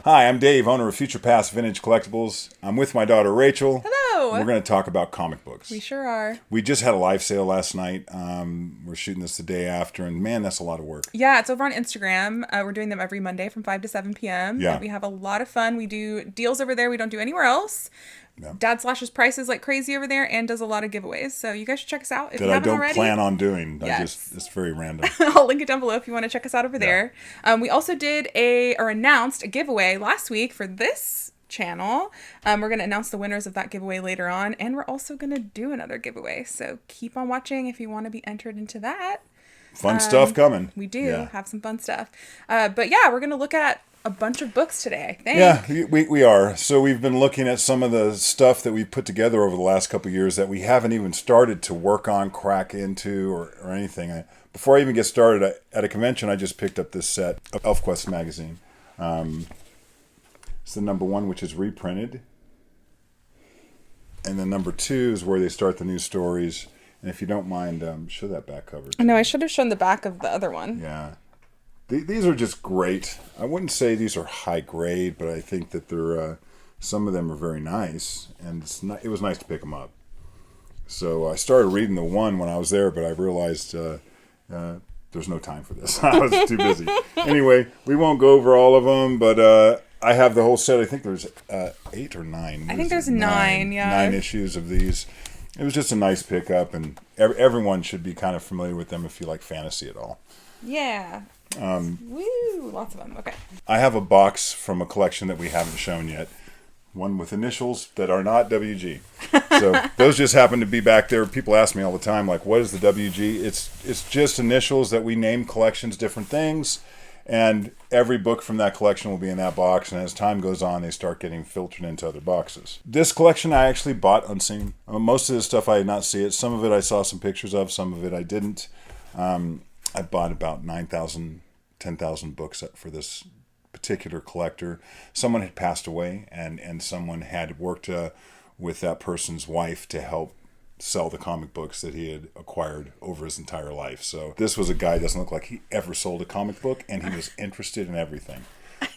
Hi, I'm Dave, owner of Future Past Vintage Collectibles. I'm with my daughter Rachel. Hello. We're going to talk about comic books. We sure are. We just had a live sale last night. We're shooting this the day after, and man, that's a lot of work. Yeah, it's over on Instagram. We're doing them every Monday from 5 to 7 p.m. Yeah. And we have a lot of fun. We do deals over there we don't do anywhere else. Yeah. Dad slashes prices like crazy over there and does a lot of giveaways. So you guys should check us out if you haven't already. That I don't plan on doing. Yes. It's very random. I'll link it down below if you want to check us out over there. We also did announced a giveaway last week for this channel. We're going to announce the winners of that giveaway later on, and we're also going to do another giveaway. So keep on watching if you want to be entered into that. Fun stuff coming. We do have some fun stuff. But yeah, we're going to look at a bunch of books today, I think. Yeah, we are. So we've been looking at some of the stuff that we've put together over the last couple of years that we haven't even started to work on, crack into, or anything. Before I even get started, at a convention, I just picked up this set of ElfQuest magazine. It's the number 1, which is reprinted. And then number 2 is where they start the new stories. And if you don't mind, show that back cover. No, I should have shown the back of the other one. Yeah. These are just great. I wouldn't say these are high grade, but I think that they're some of them are very nice, and it was nice to pick them up. So I started reading the one when I was there, but I realized there's no time for this. I was too busy. Anyway, we won't go over all of them, but I have the whole set. I think there's 8 or 9. I think there's 9, yeah. 9 issues of these. It was just a nice pickup, and everyone should be kind of familiar with them if you like fantasy at all. Yeah. Woo! Lots of them. Okay. I have a box from a collection that we haven't shown yet. One with initials that are not WG. So those just happen to be back there. People ask me all the time, like, what is the WG? It's just initials that we name collections different things. And every book from that collection will be in that box. And as time goes on, they start getting filtered into other boxes. This collection I actually bought unseen. Most of this stuff I did not see it. Some of it I saw some pictures of. Some of it I didn't. I bought about 9,000, 10,000 books for this particular collector. Someone had passed away, and someone had worked with that person's wife to help sell the comic books that he had acquired over his entire life. So this was a guy who doesn't look like he ever sold a comic book, and he was interested in everything,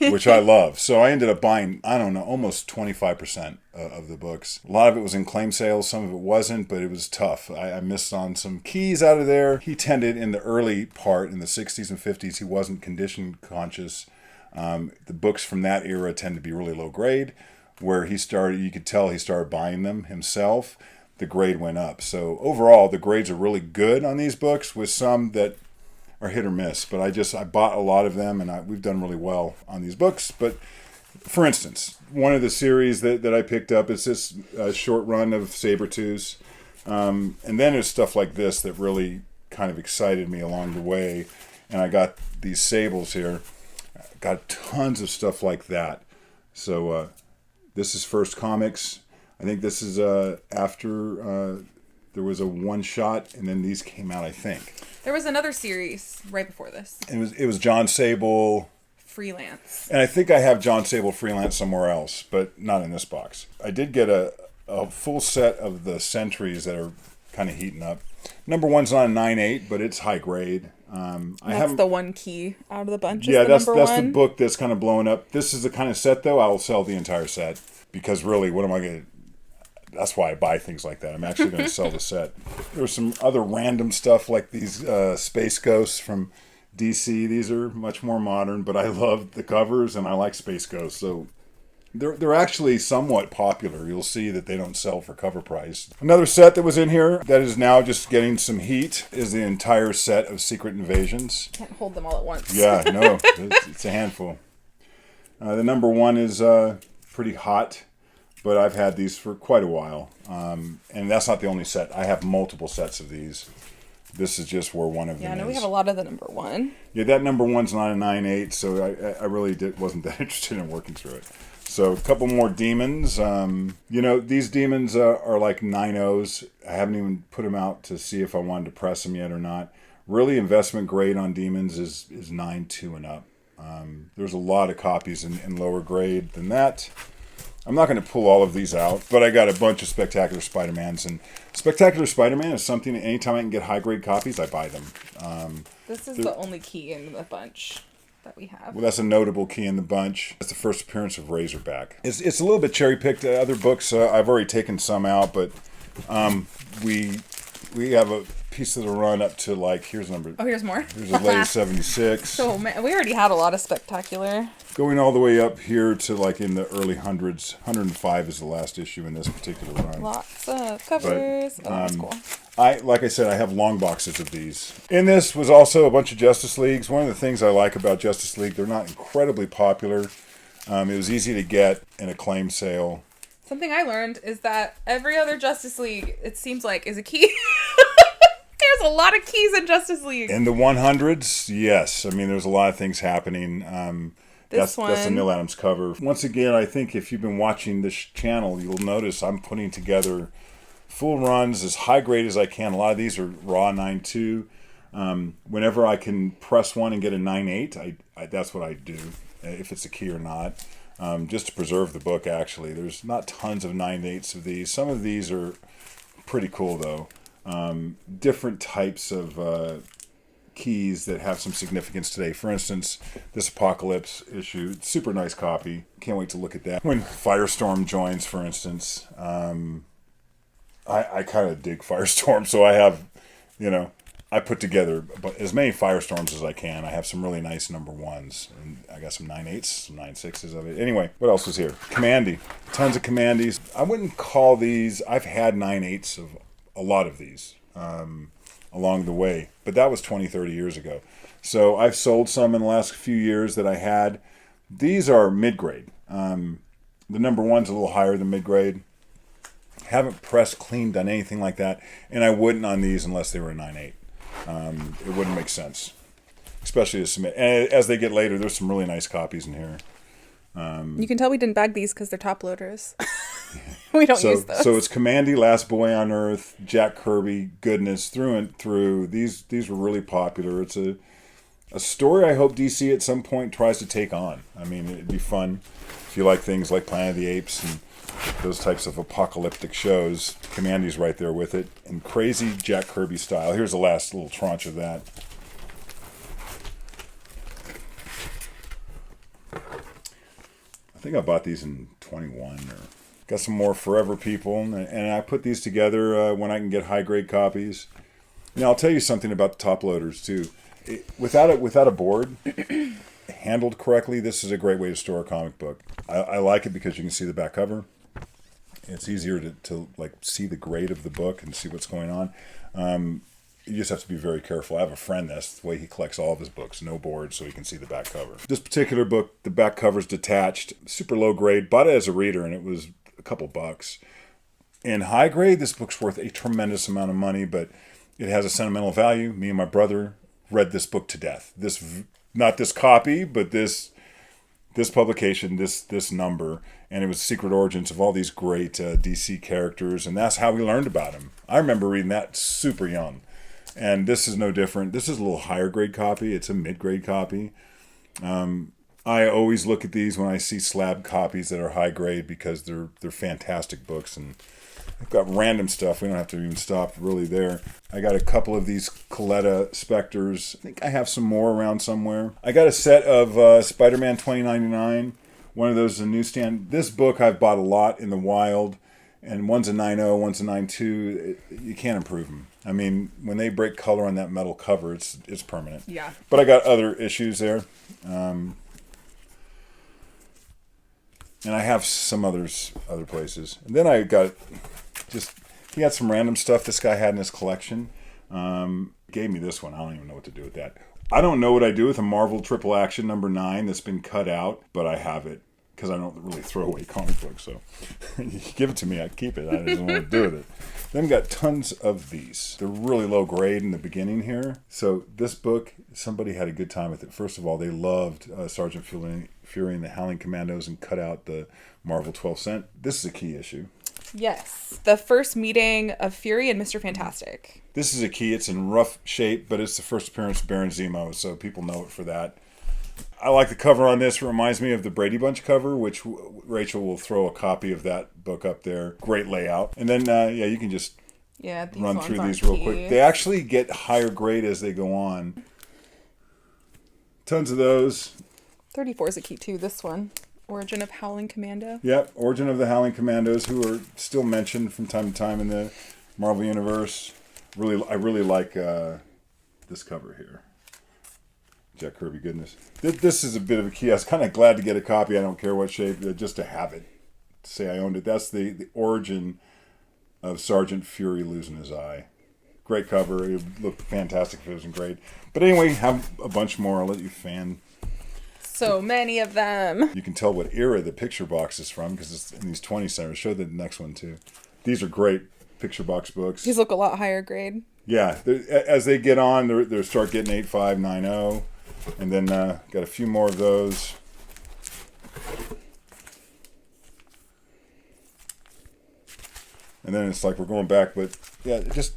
which I love. So I ended up buying, I don't know, almost 25% of the books. A lot of it was in claim sales. Some of it wasn't, but it was tough. I missed on some keys out of there. He tended in the early part, in the 60s and 50s, he wasn't condition conscious. The books from that era tend to be really low grade. Where he started, you could tell he started buying them himself. The grade went up. So overall, the grades are really good on these books, with some that are hit or miss. But I bought a lot of them, and we've done really well on these books. But for instance, one of the series that I picked up is this short run of Sabretooths. And then there's stuff like this that really kind of excited me along the way. And I got these Sables here. Got tons of stuff like that. This is First Comics. I think this is after there was a one-shot, and then these came out, I think. There was another series right before this. It was John Sable Freelance. And I think I have John Sable Freelance somewhere else, but not in this box. I did get a full set of the Sentries that are kind of heating up. Number 1's not a 9.8, but it's high grade. That's the one key out of the bunch. Yeah, that's the book that's kind of blowing up. This is the kind of set, though, I'll sell the entire set. Because really, what am I going to... That's why I buy things like that. I'm actually going to sell the set. There's some other random stuff like these Space Ghosts from DC. These are much more modern, but I love the covers and I like Space Ghosts. So they're actually somewhat popular. You'll see that they don't sell for cover price. Another set that was in here that is now just getting some heat is the entire set of Secret Invasions. Can't hold them all at once. Yeah, no, it's a handful. The number 1 is pretty hot. But I've had these for quite a while. And that's not the only set. I have multiple sets of these. This is just where one of them is. Yeah, I know we have a lot of the number 1. Yeah, that number 1's not a 9.8, so I really wasn't that interested in working through it. So a couple more demons. These demons are like 9.0s. I haven't even put them out to see if I wanted to press them yet or not. Really, investment grade on demons is 9.2 and up. There's a lot of copies in lower grade than that. I'm not going to pull all of these out, but I got a bunch of Spectacular Spider-Mans. And Spectacular Spider-Man is something that anytime I can get high-grade copies, I buy them. This is the only key in the bunch that we have. Well, that's a notable key in the bunch. It's the first appearance of Razorback. It's a little bit cherry-picked. Other books, I've already taken some out, but we have a piece of the run up to, like, here's number... Oh, here's more? Here's the latest 76. So, man, we already had a lot of spectacular. Going all the way up here to, like, in the early hundreds. 105 is the last issue in this particular run. Lots of covers. That's cool. Like I said, I have long boxes of these. In this was also a bunch of Justice Leagues. One of the things I like about Justice League, they're not incredibly popular. It was easy to get in a claim sale. Something I learned is that every other Justice League, it seems like, is a key. There's a lot of keys in Justice League. In the 100s, yes. I mean, there's a lot of things happening. That's a Neil Adams cover. Once again, I think if you've been watching this channel, you'll notice I'm putting together full runs as high grade as I can. A lot of these are raw 9.2. Whenever I can press one and get a 9.8, that's what I do, if it's a key or not. Just to preserve the book, actually. There's not tons of 9.8s of these. Some of these are pretty cool, though. Different types of keys that have some significance today. For instance, this Apocalypse issue, super nice copy. Can't wait to look at that. When Firestorm joins, for instance, I kind of dig Firestorm, so I have, I put together as many Firestorms as I can. I have some really nice number ones, and I got some 9.8s, some 9.6s of it. Anyway, what else was here? Commandy. Tons of Commandies. I wouldn't call these, I've had 9.8s of a lot of these along the way, but that was 20, 30 years ago. So I've sold some in the last few years that I had. These are mid-grade. The number one's a little higher than mid-grade. Haven't pressed, cleaned, done anything like that, and I wouldn't on these unless they were a 9.8. It wouldn't make sense, especially to submit. And as they get later, there's some really nice copies in here. You can tell we didn't bag these because they're top loaders. We don't use those. So it's Commandy, Last Boy on Earth, Jack Kirby, goodness, through and through. These were really popular. It's a story I hope DC at some point tries to take on. I mean, it'd be fun if you like things like Planet of the Apes and those types of apocalyptic shows. Commandy's right there with it. In crazy Jack Kirby style. Here's the last little tranche of that. I think I bought these in 21 or got some more Forever People, and I put these together when I can get high grade copies. Now I'll tell you something about the top loaders too. Without a board handled correctly, this is a great way to store a comic book. I like it because you can see the back cover. It's easier to like see the grade of the book and see what's going on. You just have to be very careful. I have a friend, that's the way he collects all of his books. No board, so he can see the back cover. This particular book, the back cover's detached. Super low grade. Bought it as a reader, and it was a couple bucks. In high grade, this book's worth a tremendous amount of money, but it has a sentimental value. Me and my brother read this book to death. Not this copy, but this publication, this number. And it was Secret Origins of all these great DC characters, and that's how we learned about them. I remember reading that super young. And this is no different. This is a little higher grade copy. It's a mid-grade copy. I always look at these when I see slab copies that are high grade because they're fantastic books. And I've got random stuff. We don't have to even stop really there. I got a couple of these Coletta Spectres. I think I have some more around somewhere. I got a set of Spider-Man 2099. One of those is a newsstand. This book I've bought a lot in the wild. And one's a 9.0, one's a 9.2. You can't improve them. I mean, when they break color on that metal cover, it's permanent. Yeah. But I got other issues there. And I have some other places. And then I got he had some random stuff this guy had in his collection. Gave me this one. I don't even know what to do with that. I don't know what I do with a Marvel Triple Action number 9 that's been cut out, but I have it. Because I don't really throw away comic books, so you give it to me, I keep it. I don't know what to do with it. Then we got tons of these. They're really low grade in the beginning here. So this book, somebody had a good time with it. First of all, they loved Sergeant Fury and the Howling Commandos and cut out the Marvel 12 cent. This is a key issue. Yes, the first meeting of Fury and Mr. Fantastic. This is a key. It's in rough shape, but it's the first appearance of Baron Zemo, so people know it for that. I like the cover on this. It reminds me of the Brady Bunch cover, which Rachel will throw a copy of that book up there. Great layout. And then, you can just run through these real quick. They actually get higher grade as they go on. tons of those. 34 is a key too. This one, Origin of Howling Commando. Yep, Origin of the Howling Commandos, who are still mentioned from time to time in the Marvel Universe. I really like this cover here. Jack Kirby goodness. This is a bit of a key. I was kind of glad to get a copy. I don't care what shape, just to have it. To say I owned it. That's the origin of Sergeant Fury losing his eye. Great cover. It looked fantastic if it wasn't great. But anyway, have a bunch more. I'll let you fan. So many of them. You can tell what era the picture box is from because it's in these 20 centers. Show the next one too. These are great picture box books. These look a lot higher grade. Yeah, as they get on, they start getting 8590. And then got a few more of those. And then it's like we're going back, but yeah, just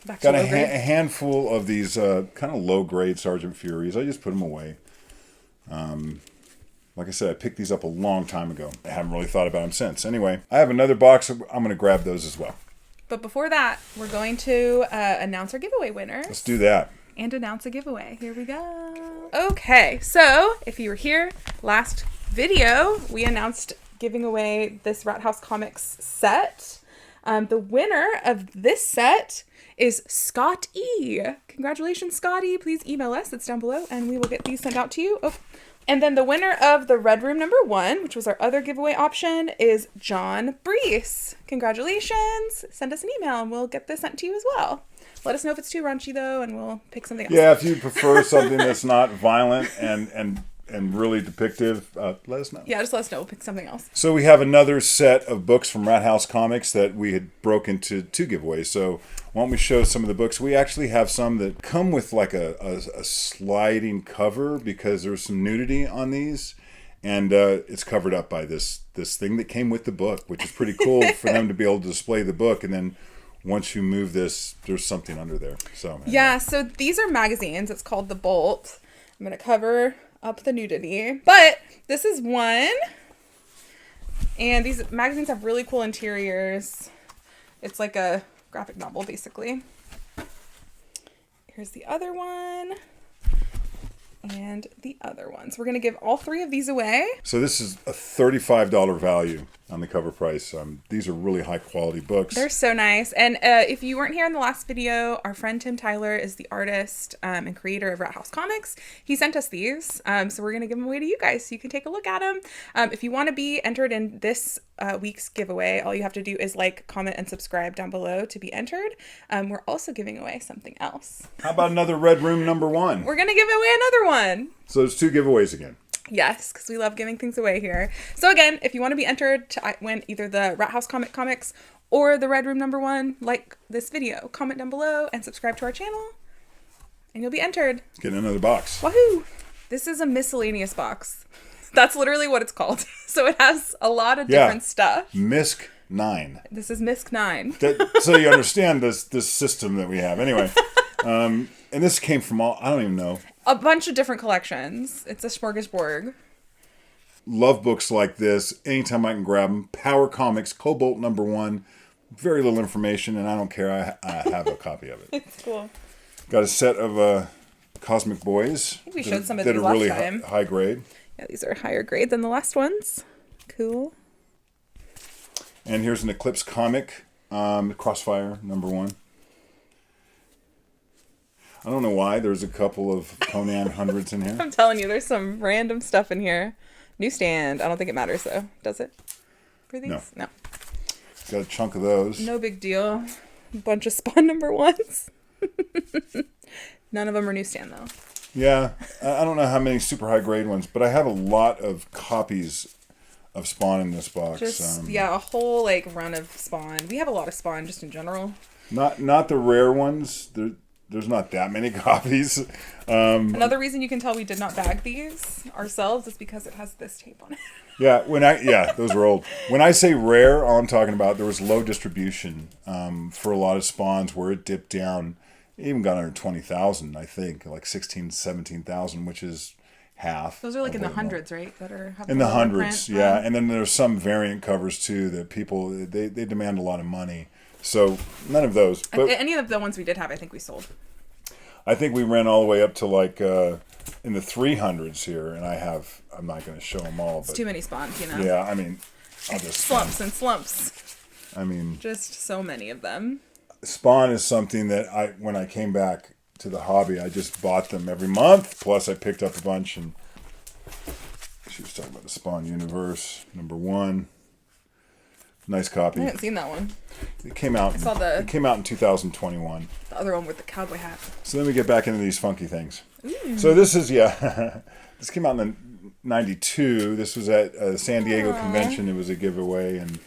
Back got to a low grade. handful of these kind of low-grade Sergeant Furies. I just put them away. Like I said, I picked these up a long time ago. I haven't really thought about them since. Anyway, I have another box. I'm going to grab those as well. But before that, we're going to announce our giveaway winners. Let's do that. And announce a giveaway. Here we go. Okay, so if you were here last video, we announced giving away this Rat House Comics set. The winner of this set is Scott E. Congratulations, Scotty. Please email us. It's down below, and we will get these sent out to you. Oh. And then the winner of the Red Room #1, which was our other giveaway option, is John Brees. Congratulations. Send us an email, and we'll get this sent to you as well. Let us know if it's too raunchy, though, and we'll pick something else. Yeah, if you prefer something that's not violent and really depictive, let us know. Yeah, just let us know. We'll pick something else. So we have another set of books from Rat House Comics that we had broke into 2 giveaways. So why don't we show some of the books? We actually have some that come with like a sliding cover because there's some nudity on these. And it's covered up by this thing that came with the book, which is pretty cool for them to be able to display the book. And then once you move this, there's something under there. So anyway. Yeah, so these are magazines. It's called The Bolt. I'm going to cover up the nudity. But this is one. And these magazines have really cool interiors. It's like a graphic novel, basically. Here's the other one. And the other one. So we're going to give all 3 of these away. So this is a $35 value on the cover price. These are really high quality books. They're so nice. And if you weren't here in the last video, our friend Tim Tyler is the artist and creator of Rat House Comics. He sent us these. So we're going to give them away to you guys so you can take a look at them. If you want to be entered in this week's giveaway, all you have to do is like, comment, and subscribe down below to be entered. We're also giving away something else. How about another Red Room #1? We're going to give away another one. So there's 2 giveaways again. Yes, because we love giving things away here. So again, if you want to be entered to win either the Rat House Comics or the Red Room #1, like this video, comment down below, and subscribe to our channel, and you'll be entered. Getting another box. Woohoo! This is a miscellaneous box. That's literally what it's called. So it has a lot of different stuff. MISC 9. This is MISC 9. So you understand this system that we have. Anyway, and this came from I don't even know. A bunch of different collections. It's a smorgasbord. Love books like this. Anytime I can grab them. Power Comics, Cobalt #1. Very little information, and I don't care. I have a copy of it. It's cool. Got a set of Cosmic Boys. I think we showed some of that these are really last time. high grade. Yeah, these are higher grade than the last ones. Cool. And here's an Eclipse comic, Crossfire #1. I don't know why. There's a couple of Conan hundreds in here. I'm telling you, there's some random stuff in here. Newsstand. I don't think it matters, though. Does it? For these? No. Got a chunk of those. No big deal. A bunch of Spawn #1s. None of them are newsstand, though. Yeah. I don't know how many super high grade ones, but I have a lot of copies of Spawn in this box. Just, yeah, a whole, like, run of Spawn. We have a lot of Spawn, just in general. Not the rare ones. There's not that many copies. Another reason you can tell we did not bag these ourselves is because it has this tape on it. Yeah, those were old. When I say rare, all I'm talking about, there was low distribution for a lot of Spawns where it dipped down. It even got under 20,000, I think, like 16, 17,000, which is half. Those are like in the hundreds, right? That are in the hundreds, print. Yeah. And then there's some variant covers too that people they demand a lot of money. So none of those. But any of the ones we did have, I think we sold. I think we ran all the way up to like, and in the 300s here, and I'm not going to show them all. It's but too many Spawns, you know? yeah, I mean, I'll just slumps and slumps. I mean, just so many of them. Spawn is something that when I came back to the hobby, I just bought them every month. Plus, I picked up a bunch, and she was talking about the Spawn universe, #1. Nice copy. I haven't seen that one. It came out. It came out in 2021. The other one with the cowboy hat. So then we get back into these funky things. Ooh. So this is this came out in '92. This was at a San Diego convention. It was a giveaway, and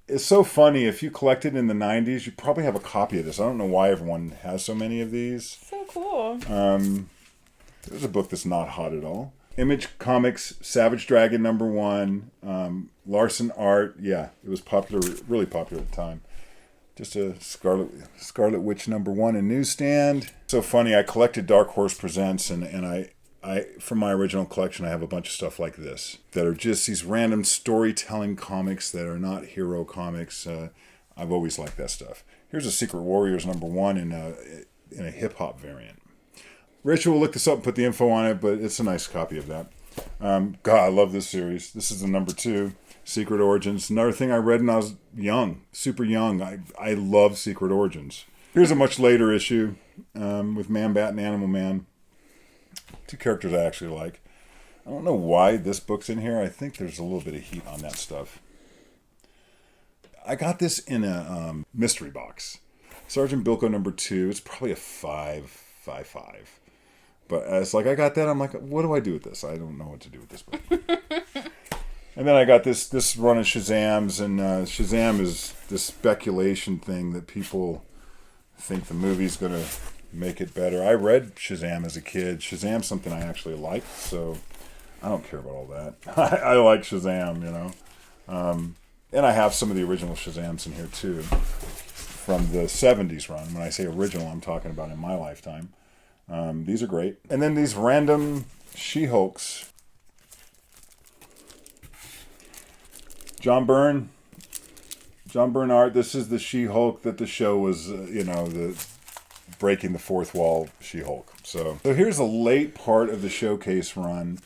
it's so funny. If you collected in the '90s, you probably have a copy of this. I don't know why everyone has so many of these. So cool. There's a book that's not hot at all. Image Comics, Savage Dragon #1, Larson Art. Yeah, it was popular, really popular at the time. Just a Scarlet Witch #1 in newsstand. So funny. I collected Dark Horse Presents, and I from my original collection, I have a bunch of stuff like this that are just these random storytelling comics that are not hero comics. I've always liked that stuff. Here's a Secret Warriors #1 in a hip hop variant. Rachel will look this up and put the info on it, but it's a nice copy of that. God, I love this series. This is the #2, Secret Origins. Another thing I read when I was young, super young. I love Secret Origins. Here's a much later issue with Man Bat and Animal Man. 2 characters I actually like. I don't know why this book's in here. I think there's a little bit of heat on that stuff. I got this in a mystery box. Sergeant Bilko #2. It's probably a 5.55. But it's like I got that. I'm like, what do I do with this? I don't know what to do with this book. And then I got this run of Shazam's, and Shazam is this speculation thing that people think the movie's going to make it better. I read Shazam as a kid. Shazam's something I actually like, so I don't care about all that. I like Shazam, you know. And I have some of the original Shazams in here, too, from the 70s run. When I say original, I'm talking about in my lifetime. These are great. And then these random She-Hulks. John Byrne art. This is the She-Hulk that the show was, the breaking the fourth wall She-Hulk. So here's a late part of the showcase run.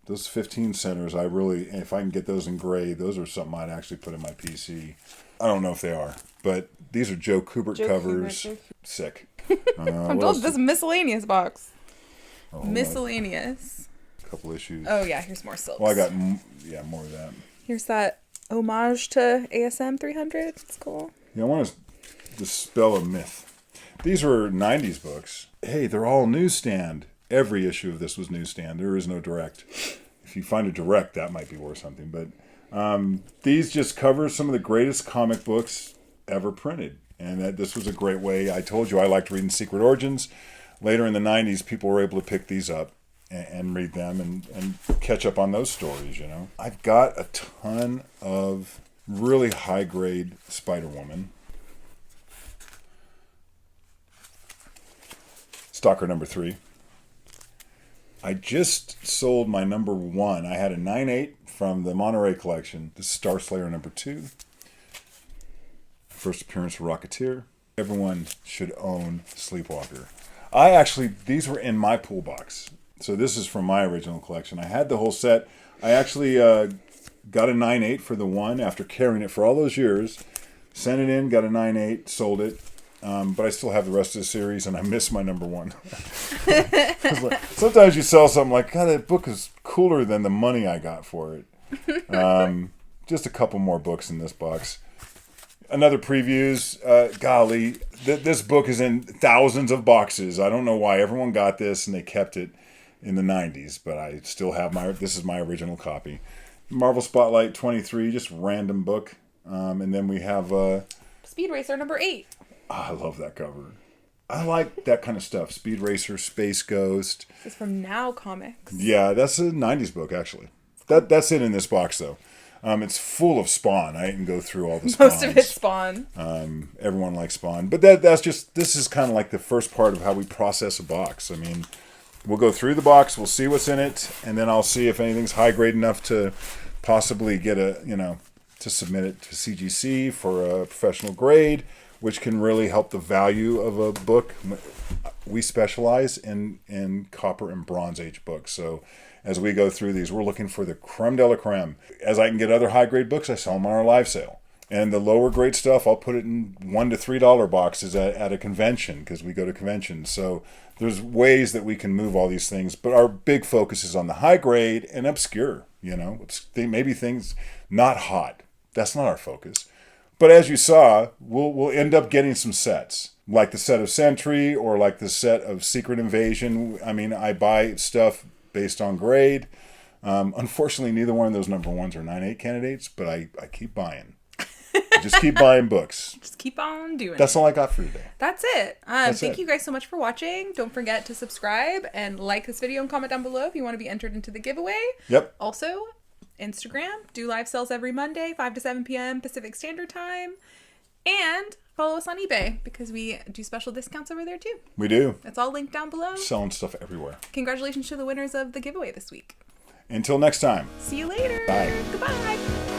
Those 15 centers, if I can get those in gray, those are something I'd actually put in my PC. I don't know if they are, but these are Joe Kubert covers. Sick. I'm told this is a miscellaneous box. Oh, miscellaneous. Couple issues. Oh yeah, here's more silks. Well, I got more of that. Here's that homage to ASM 300. It's cool. Yeah, I want to dispel a myth. These were 90s books. Hey, they're all newsstand. Every issue of this was newsstand. There is no direct. If you find a direct, that might be worth something. But these just cover some of the greatest comic books ever printed. And that this was a great way. I told you I liked reading Secret Origins. Later in the 90s, people were able to pick these up and read them and catch up on those stories, you know. I've got a ton of really high-grade Spider-Woman. Stalker #3. I just sold my #1. I had a 9.8 from the Monterey collection. This is Star Slayer #2. First appearance of Rocketeer. Everyone should own Sleepwalker. These were in my pool box. So this is from my original collection. I had the whole set. I actually got a 9.8 for the one after carrying it for all those years. Sent it in, got a 9.8, sold it. But I still have the rest of the series, and I miss my #1. Like, sometimes you sell something like, God, that book is cooler than the money I got for it. Just a couple more books in this box. Another previews. Golly, this book is in thousands of boxes. I don't know why everyone got this and they kept it in the 90s, but I still have this is my original copy. Marvel Spotlight 23, just random book. And then we have Speed Racer #8. I love that cover. I like that kind of stuff. Speed Racer, Space Ghost. This is from Now Comics. Yeah, that's a 90s book, actually. That's it in this box, though. It's full of Spawn. I didn't go through all the Spawns. Most of it's Spawn. Everyone likes Spawn. But this is kind of like the first part of how we process a box. I mean, we'll go through the box, we'll see what's in it, and then I'll see if anything's high grade enough to possibly get to submit it to CGC for a professional grade, which can really help the value of a book. we specialize in copper and Bronze Age books. So as we go through these, we're looking for the creme de la creme. As I can get other high grade books, I sell them on our live sale. And the lower grade stuff, I'll put it in $1 to $3 boxes at a convention, because we go to conventions. So there's ways that we can move all these things. But our big focus is on the high grade and obscure, maybe things not hot. That's not our focus. But as you saw, we'll end up getting some sets, like the set of Sentry or like the set of Secret Invasion. I mean, I buy stuff based on grade. Unfortunately, neither one of those number ones are 9.8 candidates, but I keep buying. Just keep buying books. Just keep on doing That's all I got for today. That's it. Thank you guys so much for watching. Don't forget to subscribe and like this video and comment down below if you want to be entered into the giveaway. Yep. Also, Instagram, do live sales every Monday, 5 to 7 p.m. Pacific Standard Time. And follow us on eBay, because we do special discounts over there too. We do. It's all linked down below. Selling stuff everywhere. Congratulations to the winners of the giveaway this week. Until next time. See you later. Bye. Goodbye.